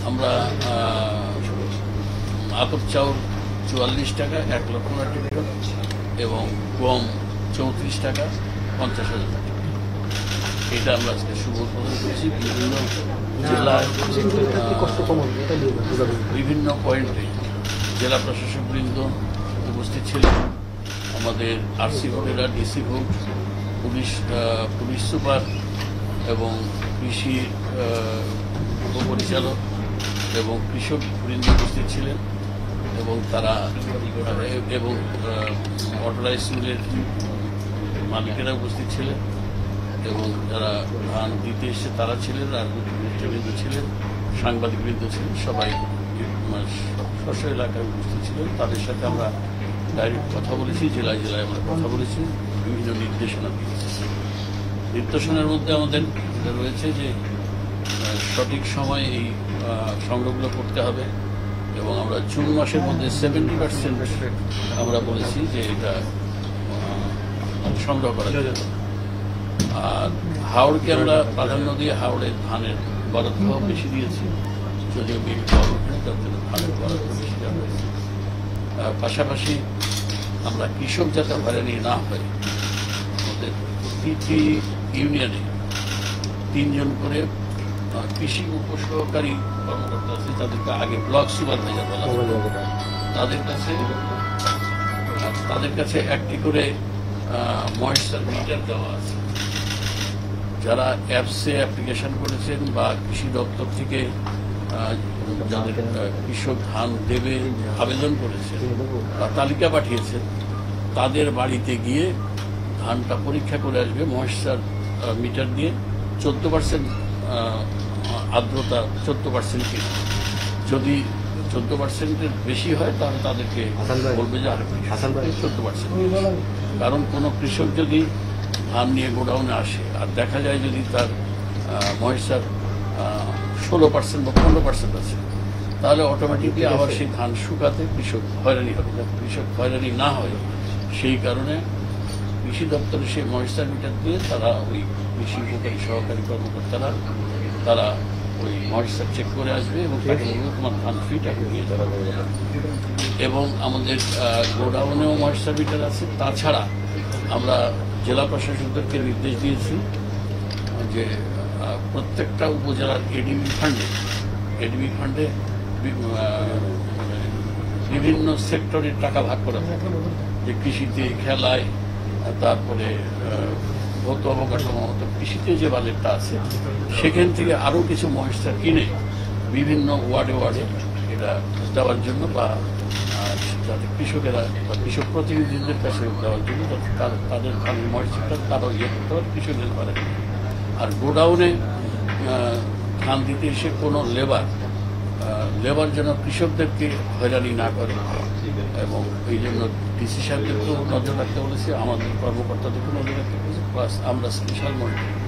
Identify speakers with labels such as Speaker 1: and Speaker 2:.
Speaker 1: আমরা আতপ চাউল 44 টাকা 1 লক্ষ টাকা এবং গম 34 টাকা 50,000 টাকা। এটা আমরা আজকে শুভ উদ্বোধন করেছি। বিভিন্ন জেলায় বিভিন্ন পয়েন্টে জেলা প্রশাসকবৃন্দ উপস্থিত ছিলেন, আমাদের আরসি ভোটেরা, ডিসি ভোট, পুলিশ সুপার এবং কৃষি উপপরিচালক এবং কৃষক বৃন্দ উপস্থিত ছিলেন এবং তারা এবং অটোরাইজ মিলের মালিকেরা উপস্থিত ছিলেন এবং যারা ধান দিতে এসে তারা ছিলেন, রাজনৈতিক নেতৃবৃন্দ ছিলেন, সাংবাদিকবৃন্দ ছিলেন, সবাই স্ব এলাকায় উপস্থিত ছিলেন। তাদের সাথে আমরা ডাইরেক্ট কথা বলেছি, জেলায় জেলায় আমরা কথা বলেছি, বিভিন্ন নির্দেশনা দিয়েছি। নির্দেশনার মধ্যে আমাদের রয়েছে যে সঠিক সময়ে এই সংগ্রহগুলো করতে হবে এবং আমরা জুন মাসের মধ্যে 70% আমরা বলেছি যে এটা সংগ্রহ করা যাবে। আর হাওড়কে আমরা প্রাধান্য দিয়ে হাওড়ের ধানের বরাদ্দ বেশি দিয়েছি, যদিও ধানের বরাদ্দ বেশি দেওয়া হয়েছে। পাশাপাশি আমরা কৃষক যাতে হয়রানি না হয়, আমাদের প্রতিটি ইউনিয়নে 3 জন করে কৃষি উপসহকারী কর্মকর্তা আছে, তাদেরকে আগে ব্লক সুপারভাইজার বলা হয়। তাদের কাছে একটি করে ময়েশ্চার মিটার দেওয়া আছে। যারা অ্যাপসে অ্যাপ্লিকেশন করেছেন বা কৃষি দপ্তর থেকে যাদের কৃষক ধান দেবে আবেদন করেছেন বা তালিকা পাঠিয়েছেন, তাদের বাড়িতে গিয়ে ধানটা পরীক্ষা করে আসবে ময়েশ্চার মিটার দিয়ে। 14% আর্দ্রতা 14% কিনা, যদি 14%-এর বেশি হয় তাহলে তাদেরকে বলবে যে আরেকটু 14%। কারণ কোনো কৃষক যদি ধান নিয়ে গোডাউনে আসে আর দেখা যায় যদি তার ময়েশ্চার 16% বা 15% আছে, তাহলে অটোমেটিকলি আবার সেই ধান শুকাতে কৃষক হয়রানি হবে। যাতে কৃষক হয়রানি না হয় সেই কারণে কৃষি দপ্তরে সেই ময়েশ্চার মিটার দিয়ে তারা ওই কৃষি উপকারী সহকারী কর্মকর্তারা তারা ওই ময়েশ্চার চেক করে আসবে এবং তাকে বলবে তোমার ধান ফিট এখন নিয়ে যাওয়া যাবে। এবং আমাদের গোডাউনেও ময়েশ্চার মিটার আছে। তাছাড়া আমরা জেলা প্রশাসকদেরকে নির্দেশ দিয়েছি যে প্রত্যেকটা উপজেলার এডিবি ফান্ডে বিভিন্ন সেক্টরের টাকা ভাগ করা থাকে, যে কৃষিতে, খেলায়, তারপরে ভৌত অবকাঠামো, কৃষিতে যে বাজেটটা আছে সেখান থেকে আরও কিছু ময়েশ্চার কিনে বিভিন্ন ওয়ার্ডে এটা দেওয়ার জন্য বা যাতে কৃষকেরা বা কৃষক প্রতিনিধিদের কাছে দেওয়ার জন্য যাতে তাদের ধানের ময়েশ্চারটা তারাও ইয়ে করতে পারে, কৃষকদের পারে। আর গোডাউনে ধান দিতে এসে কোনো লেবার যেন কৃষকদেরকে হয়রানি না করে এবং এই জন্য ডিসি সাহেবদেরকেও নজর রাখতে বলেছি, আমাদের কর্মকর্তাদেরকেও নজর রাখতে বলেছি, প্লাস আমরা স্পেশাল মনিটরিং